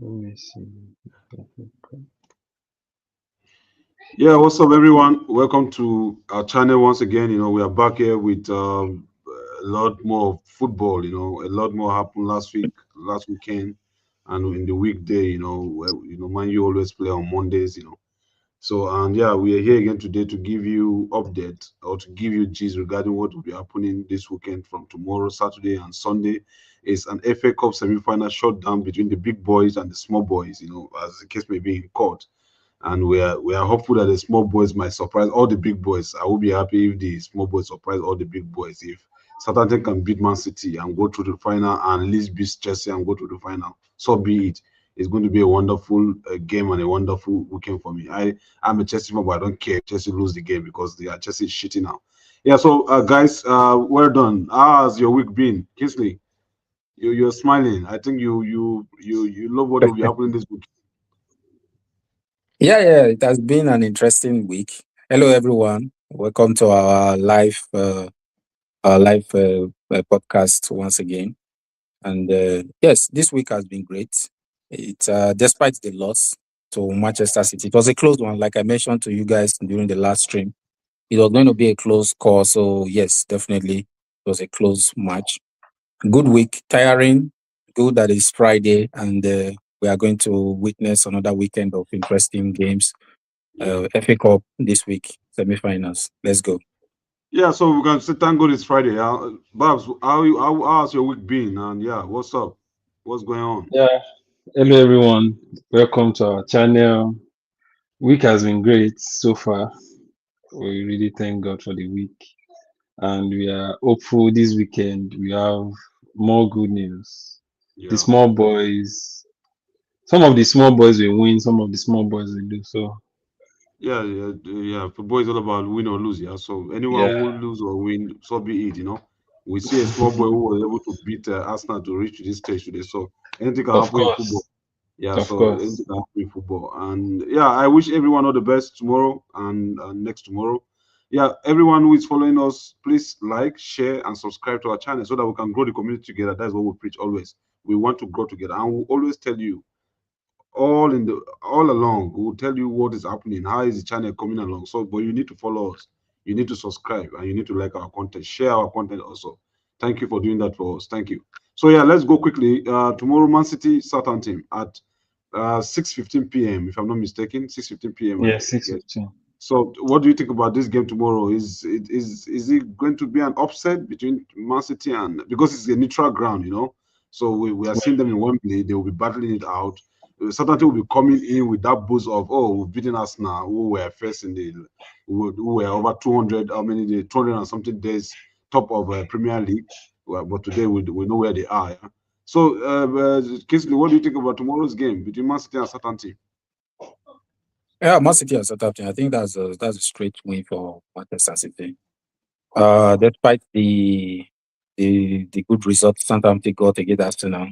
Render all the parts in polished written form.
Let me see. Yeah, what's up, everyone? Welcome to our channel once again. We are back here with a lot more football. A lot more happened last weekend, and in the weekday. Man, you always play on Mondays. So, and yeah, we are here again today to give you update or to give you gist regarding what will be happening this weekend from tomorrow, Saturday, and Sunday. It's an FA Cup semi-final showdown between the big boys and the small boys. As the case may be in court, and we are hopeful that the small boys might surprise all the big boys. I will be happy if the small boys surprise all the big boys. If Southampton can beat Man City and go through the final, and Leeds beat Chelsea and go to the final, so be it. It's going to be a wonderful game and a wonderful weekend for me. I'm a Chelsea fan, but I don't care if Chelsea lose the game because they are Chelsea is shitting now. Yeah, so guys, well done. How has your week been, Kingsley? You're smiling. I think you love what will be happening this week. Yeah, it has been an interesting week. Hello, everyone. Welcome to our live podcast once again. And yes, this week has been great. It despite the loss to Manchester City, it was a close one. Like I mentioned to you guys during the last stream, it was going to be a close call. So yes, definitely, it was a close match. Good week, tiring. Good that it's Friday, and we are going to witness another weekend of interesting games. Yeah. FA Cup this week, semi-finals. Let's go. Yeah, so we can say thank God it's Friday. Babs, how's your week been? And yeah, what's up? What's going on? Yeah, hello everyone. Welcome to our channel. Week has been great so far. We really thank God for the week, and we are hopeful this weekend we have more good news. The Yeah, small boys, some of the small boys will win, some of the small boys will lose. So yeah. Football is all about win or lose. Yeah, so anyone yeah, who lose or win, so be it. We see a small boy who was able to beat Arsenal to reach this stage today. So anything can of happen in football. course, Yeah, of so course. anything can happen in football. And yeah, I wish everyone all the best tomorrow and next tomorrow. Yeah, everyone who is following us, please like, share, and subscribe to our channel so that we can grow the community together. That's what we preach always. We want to grow together, and we always tell you all along. We'll tell you what is happening, how is the channel coming along. So, but you need to follow us, you need to subscribe, and you need to like our content, share our content also. Thank you for doing that for us. Thank you. So yeah, let's go quickly. Tomorrow, Man City Southampton at 6:15 p.m. If I'm not mistaken, 6:15 p.m. Yeah, I six guess. fifteen. So, what do you think about this game tomorrow? Is it going to be an upset between Man City and because it's a neutral ground? So we are seeing them in Wembley. They will be battling it out. Southampton will be coming in with that boost of we've beaten us now. Who were first in the who were over 200 how many days 200 and something days top of Premier League. Well, but today we know where they are. Yeah? So, Kingsley, what do you think about tomorrow's game between Man City and Southampton? Yeah, Man City and Southampton. I think that's a straight win for Manchester City. Despite the good result Southampton got against Arsenal,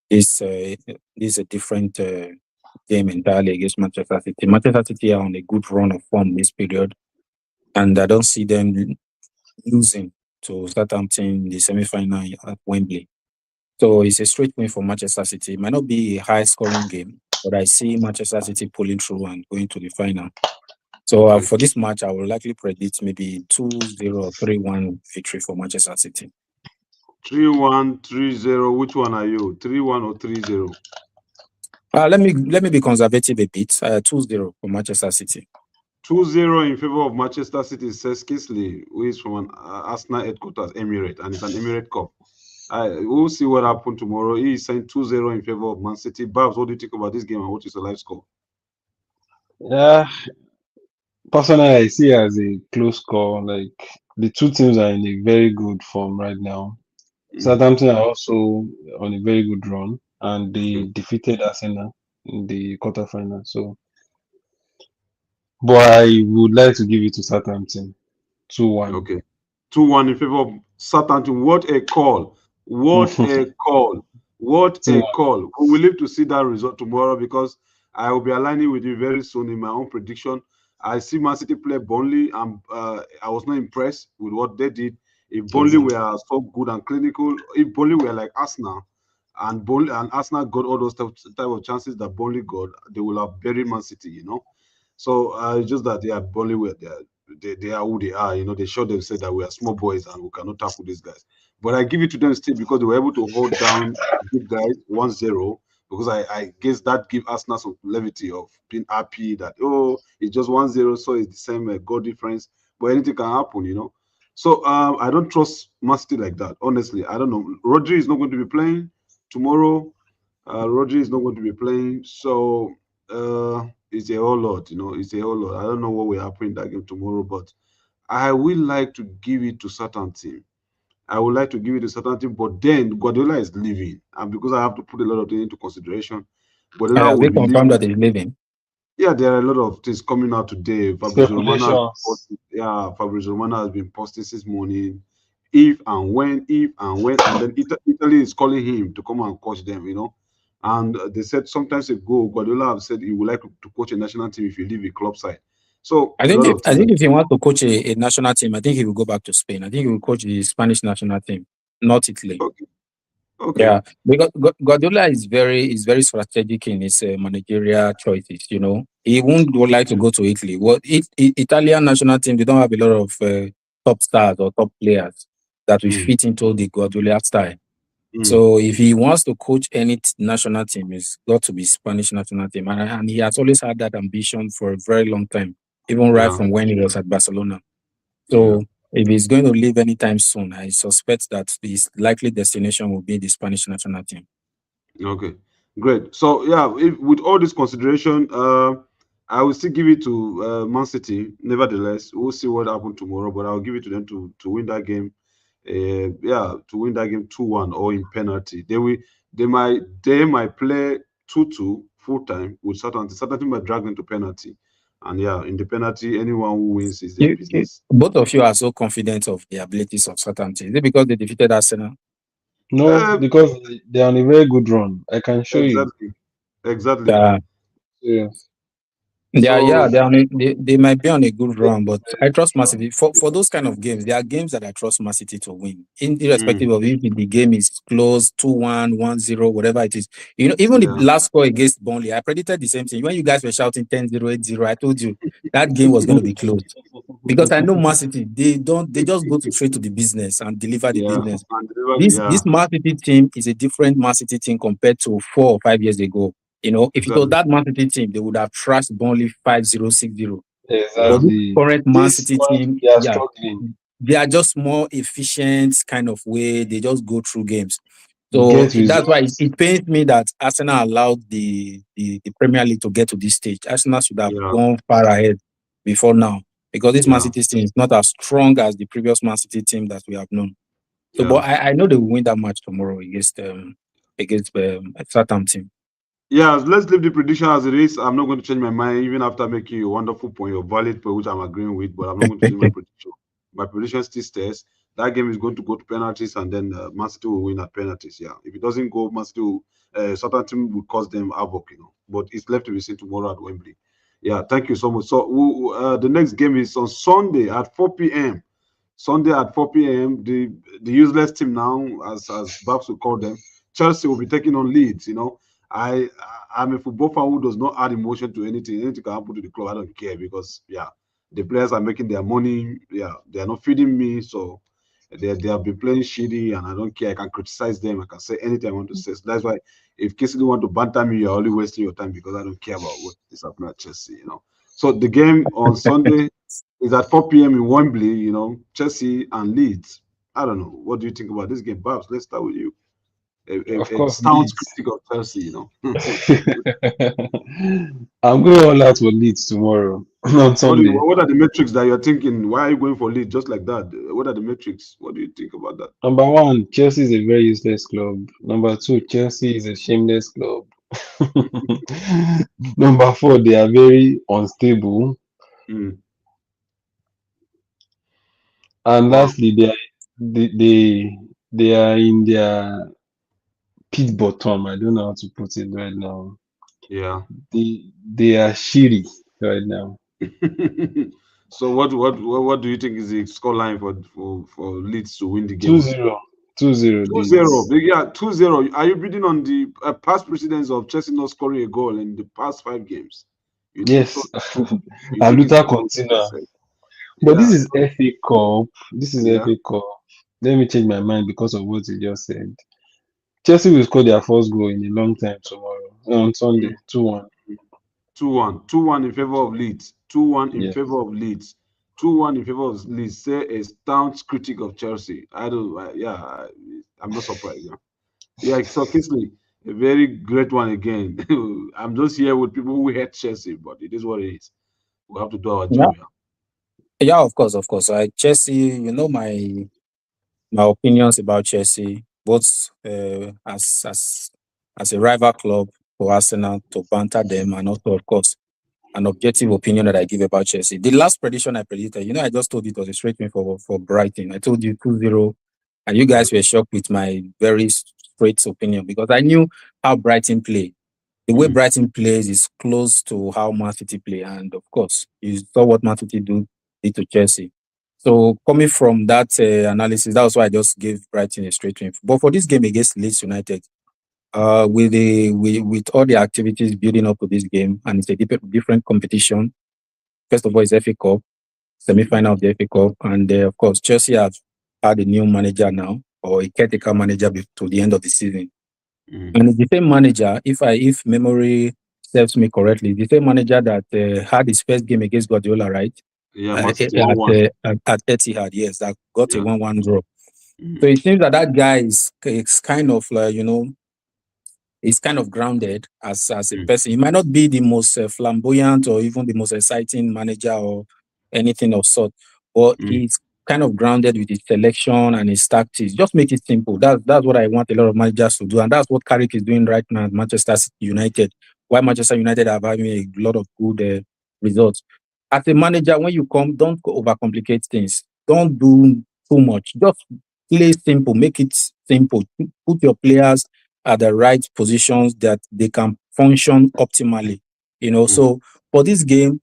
this this is a different game entirely against Manchester City. Manchester City are on a good run of form this period, and I don't see them losing to Southampton in the semi-final at Wembley. So it's a straight win for Manchester City. It might not be a high-scoring game, but I see Manchester City pulling through and going to the final. So Okay. for this match, I will likely predict maybe 2-0 or 3-1 victory for Manchester City. 3-1, 3-0. Which one are you? 3-1 or 3-0? Let me be conservative a bit. 2-0 for Manchester City. 2-0 in favor of Manchester City, says Kingsley, who is from an Arsenal headquarters, Emirate, and it's an Emirate Cup. We'll see what happens tomorrow. He is saying 2-0 in favor of Man City. Babs, what do you think about this game and what is the live score? Yeah, personally, I see it as a close call. Like the two teams are in a very good form right now. Mm, Southampton are also on a very good run, and they okay. defeated Arsenal in the quarterfinal. So, but I would like to give it to Southampton, 2-1. Okay. 2-1 in favor of Southampton. What a call. What a call. What a 2-1. call. We will live to see that result tomorrow because I will be aligning with you very soon in my own prediction. I see Man City play Burnley, and I was not impressed with what they did. If Burnley Exactly. were so good and clinical, if Burnley were like Arsenal, and Burnley and Arsenal got all those type of chances that Burnley got, they will have buried Man City, So it's just that Burnley were they are who they are, They showed themselves that we are small boys and we cannot tackle these guys. But I give it to them still because they were able to hold down big guys 1-0. Because I guess that give Arsenal some levity of being happy that it's just 1-0, so it's the same goal difference. But anything can happen. So I don't trust Man City like that. Honestly, I don't know. Rodri is not going to be playing tomorrow. Rodri is not going to be playing, so it's a whole lot. It's a whole lot. I don't know what will happen in that game tomorrow, but I will like to give it to Southampton. I would like to give it to Southampton, but then Guardiola is leaving, and because I have to put a lot of things into consideration, Guardiola Have will they be confirmed leaving. that he's leaving? Yeah, there are a lot of things coming out today. Speculations. Fabrizio Romano has been posting since morning. If and when, and then Italy is calling him to come and coach them. And they said sometimes ago, Guardiola have said he would like to coach a national team if you leave a club side. So I a think lot if of I things. think if he wants to coach a national team, I think he will go back to Spain. I think he will coach the Spanish national team, not Italy. Okay, okay. Yeah, because Guardiola is very strategic in his managerial choices. He won't would like to go to Italy. Well, Italian national team, they don't have a lot of top stars or top players that will Mm, fit into the Guardiola style. mm, So if he wants to coach any national team, it's got to be Spanish national team, and he has always had that ambition for a very long time, even right yeah, from when he was at Barcelona. yeah. So if he's going to leave anytime soon, I suspect that his likely destination will be the Spanish national team. Okay, great. So yeah, with all this consideration, I will still give it to Man City. Nevertheless, we'll see what happens tomorrow, but I'll give it to them to win that game. To win that game 2-1 or in penalty. They might play 2-2 full time with Southampton. Southampton might drag them to penalty, and in the penalty, anyone who wins is their business. Both of you are so confident of the abilities of Southampton. Is it because they defeated Arsenal? No, Uh, because they're on a very good run. I can show you. exactly, exactly. Yeah. Yes. Yeah, So they might be on a good run, but I trust Man City for those kind of games. There are games that I trust Man City to win, irrespective mm, of if the game is close 2-1, 1-0, whatever it is. Even the yeah, last score against Burnley, I predicted the same thing. When you guys were shouting 10-0, 8-0, I told you that game was going to be close because I know Man City. They just go straight to the business and deliver the yeah, business. and This yeah, Man City team is a different Man City team compared to 4 or 5 years ago. If it was exactly. that Man City team, they would have trashed Burnley 5-0, 6-0. But Yeah, this Exactly. current Man This City current team, they are yeah, struggling. they are just more efficient kind of way. They just go through games. So Get that's why results. it pains me that Arsenal allowed the Premier League to get to this stage. Arsenal should have yeah, gone far ahead before now because this Man yeah, City team is not as strong as the previous Man City team that we have known. So, yeah. but I know they will win that match tomorrow against Southampton. Yeah, let's leave the prediction as it is. I'm not going to change my mind even after making a wonderful point, your valid point, which I'm agreeing with, but I'm not going to change my prediction. My prediction still stays. That game is going to go to penalties, and then Man City will win at penalties. Yeah, if it doesn't go, Man City will, Southampton will cause them havoc. But it's left to be seen tomorrow at Wembley. Yeah, thank you so much. So the next game is on Sunday at 4 p.m. Sunday at 4 p.m. The useless team now, as Babs will call them, Chelsea will be taking on Leeds. I'm a football fan who does not add emotion to anything. Anything can happen to the club. I don't care because the players are making their money. Yeah, they are not feeding me, so they have been playing shitty, and I don't care. I can criticize them. I can say anything I want to say. So that's why if Casey want to banter me, you're only wasting your time because I don't care about what is happening at Chelsea. So the game on Sunday is at 4 p.m. in Wembley, Chelsea and Leeds. I don't know. What do you think about this game, Babs? Let's start with you. A, Of a, a course, sound Leeds. critic of Chelsea. I'm going all out for Leeds tomorrow on Sunday. What are the metrics that you're thinking? Why are you going for Leeds just like that? What are the metrics? What do you think about that? Number one, Chelsea is a very useless club. Number two, Chelsea is a shameless club. Number four, they are very unstable. Mm. And Wow. lastly, they are in their pit bottom. I don't know how to put it right now. Yeah. They are shitty right now. So what do you think is the scoreline for Leeds to win the game? 2-0. 2-0 2-0. Leeds. Yeah, 2-0. Are you bidding on the past precedence of Chelsea not scoring a goal in the past 5 games? You took Yes. it. You And took it. Luther continue. But this Yeah, is FA Cup. This is yeah. FA Cup. Let me change my mind because of what you just said. Chelsea will score their first goal in a long time tomorrow on Sunday. 2-1. 2-1. 2-1 in favor of Leeds. 2-1 in Yes. favor of Leeds. 2-1 in favor of Leeds. Say a staunch critic of Chelsea. I don't. I'm not surprised. Yeah. Yeah. So Kingsley, a very great one again. I'm just here with people who hate Chelsea, but it is what it is. We have to do our Yeah, job. Yeah. yeah, of course, of course. Chelsea, my opinions about Chelsea, both as a rival club for Arsenal to banter them, and also, of course, an objective opinion that I give about Chelsea. The last prediction I predicted, I just told you it was a straight win for Brighton. I told you 2-0, and you guys were shocked with my very straight opinion because I knew how Brighton play. The way Mm, Brighton plays is close to how Mancity play, and of course, you saw what Mancity did to Chelsea. So coming from that analysis, that was why I just gave Brighton a straight win. But for this game against Leeds United, with all the activities building up to this game, and it's a different competition. First of all, it's FA Cup, semi-final of the FA Cup, and of course, Chelsea have had a new manager now, or a caretaker manager to the end of the season. mm. And it's the same manager, if memory serves me correctly, the same manager that had his first game against Guardiola, right? Yeah, Man City At 1-1. Etihad, yes, that got a Yeah. 1-1 draw. So Mm, it seems that guy is kind of like, he's kind of grounded as a mm, person. He might not be the most flamboyant or even the most exciting manager or anything of sort, but mm, he's kind of grounded with his selection and his tactics. Just make it simple. That's what I want a lot of managers to do, and that's what Carrick is doing right now at Manchester United. Why Manchester United are having a lot of good results. As a manager, when you come, don't overcomplicate things. Don't do too much. Just play simple. Make it simple. Put your players at the right positions that they can function optimally. mm. So for this game,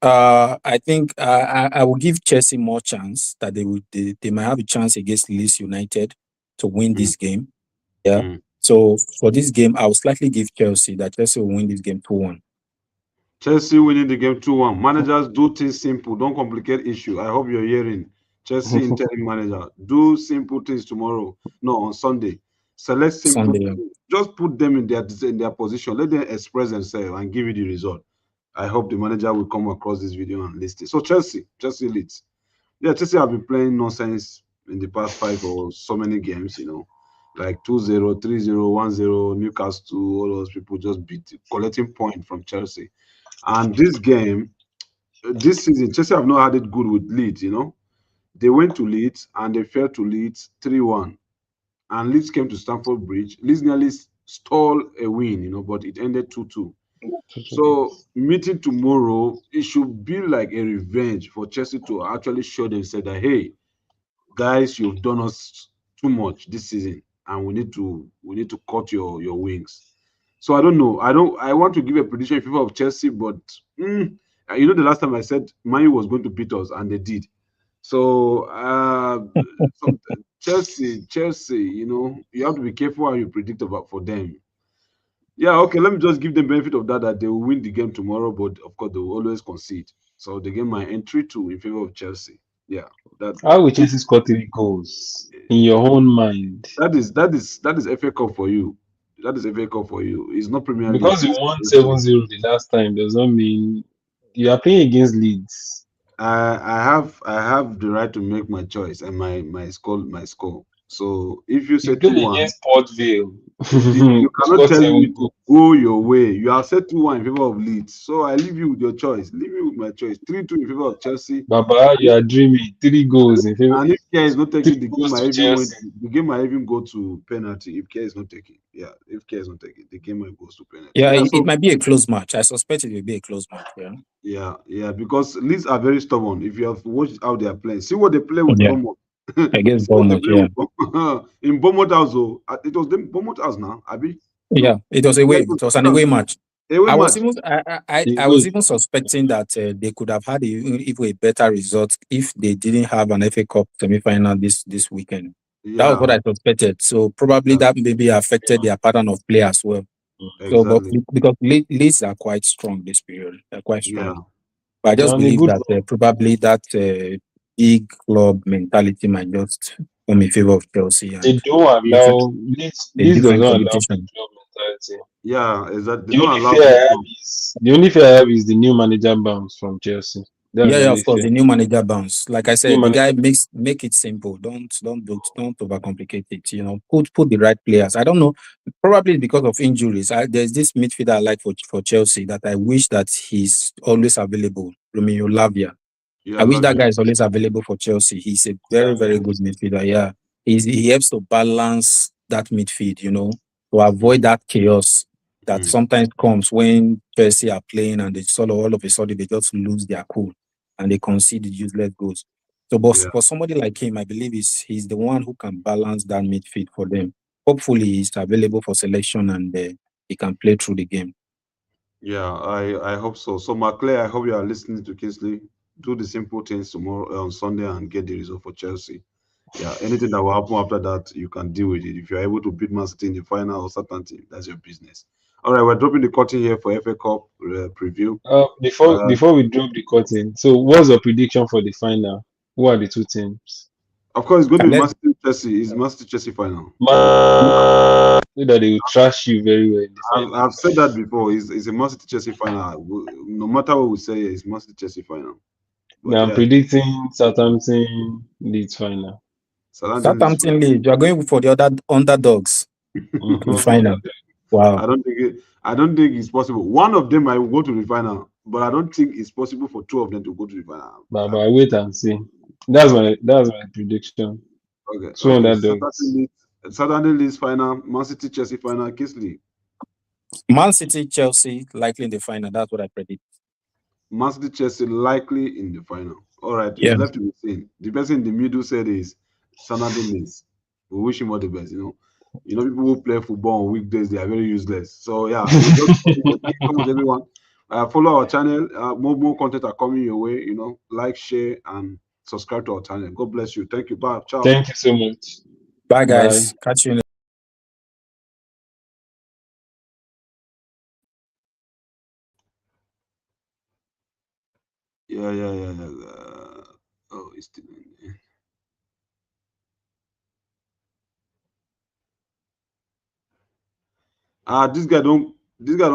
I think I will give Chelsea more chance that they might have a chance against Leeds United to win Mm, this game. Yeah. mm. So for this game, I will slightly give Chelsea that Chelsea will win this game 2-1. Chelsea winning the game 2-1. Managers do things simple. Don't complicate issue. I hope you're hearing. Chelsea interim manager. Do simple things tomorrow. No, on Sunday. Select simple Sunday. things. Just put them in their position. Let them express themselves and give you the result. I hope the manager will come across this video and list it. So Chelsea leads. Yeah, Chelsea have been playing nonsense in the past 5 or so many games. Like 2-0, 3-0, 1-0, Newcastle, all those people just collecting point from Chelsea. And this game, this season, Chelsea have not had it good with Leeds. They went to Leeds and they fell to Leeds 3-1. And Leeds came to Stamford Bridge. Leeds nearly stole a win, but it ended 2-2. So meeting tomorrow, it should be like a revenge for Chelsea to actually show themselves that, hey, guys, you've done us too much this season, and we need to cut your wings. So I don't know. I want to give a prediction in favor of Chelsea, but the last time I said Man U was going to beat us, and they did. So Chelsea, you have to be careful how you predict about for them. Yeah, okay. Let me just give them benefit of that they will win the game tomorrow, but of course they will always concede. So the game might entry two in favor of Chelsea. Yeah, that How will Chelsea score 3 goals in your own mind? that is FA Cup for you. That is FA Cup for you. It's not Premier League. Because you won 7-0 the last time does not mean you are playing against Leeds. I have the right to make my choice and my score. So if you say You two played one, against Port Vale. you cannot Scored tell me 7 to goals. go your way. You have said 2-1 in favor of Leeds. So I leave you with your choice. Leave me with my choice. 3-2 in favor of Chelsea. Baba, you are dreaming. 3 goals in favor. And if care is not Three taking the game, goals might to even went Chelsea. the game might even go to penalty if care is not taking. Yeah, if care is not taking, the game might go to penalty. Yeah, Yeah, it so might be a close match. I suspect it will be a close match. Yeah. yeah, because Leeds are very stubborn. If you have watched how they are playing, see what they play with Yeah. Bournemouth. Against See what they Bournemouth. play Yeah. with in Bournemouth also. It was them Bournemouth house now, Abi. Yeah. No, It was yeah, away. It was an away match. away I was match. even I was Away. even suspecting that they could have had even a better result if they didn't have an FA Cup semi-final this weekend. That was what Yeah, I suspected. So probably yeah, that maybe affected their pattern of play as well. So, but exactly. because Leeds are quite strong this period, they're quite Yeah, strong. But I They're just on a believe good that run. probably that big club mentality might just come in favor of Chelsea They and don't creating allow a Leeds does different not allow big competition. club mentality. yeah, is that they The don't only allow fear big I have club. is the only fear I have is the new manager bounce from Chelsea. That's Yeah, the yeah, only of course. fear. The new manager bounce. Like I New said, the manager. guy makes make it simple. Don't overcomplicate it. Put the right players. I don't know. Probably because of injuries. There's this midfielder I like for Chelsea that I wish that he's always available. Romeo Lavia. I Yeah, wish that Lavia. guy is always available for Chelsea. He's a very, Lavia. very good midfielder. Yeah. He helps to balance that midfield, to avoid Mm, that chaos that mm, sometimes comes when Chelsea are playing and they sort of all of a sudden they just lose their cool and they concede the useless goals. So, but yeah, for somebody like him, I believe he's the one who can balance that midfield for them. Hopefully, he's available for selection and he can play through the game. yeah. I hope so. So, Maclay, I hope you are listening to Kingsley. Do the simple things tomorrow on Sunday and get the result for Chelsea. Yeah, anything that will happen after that, you can deal with it. If you're able to beat Man City in the final or Southampton, that's your business. All right, we're dropping the curtain here for FA Cup preview. Uh, Before we drop the curtain, so what's your prediction for the final? Who are the two teams? of course, it's going to be Let Man City Chelsea. It's Man City Chelsea final. Know that they will trash you very well in the final. I've said that before. It's a Man City Chelsea final. No matter what we say, it's Man City Chelsea final. But Now I'm yeah, predicting Southampton Leeds final. Southampton is Southampton lead. You are going for the other underdogs to the Mm-hmm. final. Wow. I don't think it's possible. One of them might go to the final, but I don't think it's possible for two of them to go to the final. But wait and see. That's my prediction. Okay, Two okay. Southampton underdogs. leads Southampton leads final, Man City Chelsea final, Kingsley. Man City, Chelsea, likely in the final. That's what I predict. Man City Chelsea likely in the final. All right, it's Yeah. left to be seen. The person in the middle said is Southampton leads. We wish him all the best. People who play football on weekdays they are very useless. So yeah, we just thank you so much, everyone. Follow our channel. More content are coming your way. Like, share, and subscribe to our channel. God bless you. Thank you. Bye. Ciao. Thank you so much. Bye, Bye. guys. Catch you in Yeah, yeah, yeah, yeah. Oh, it's still. This guy don't. This guy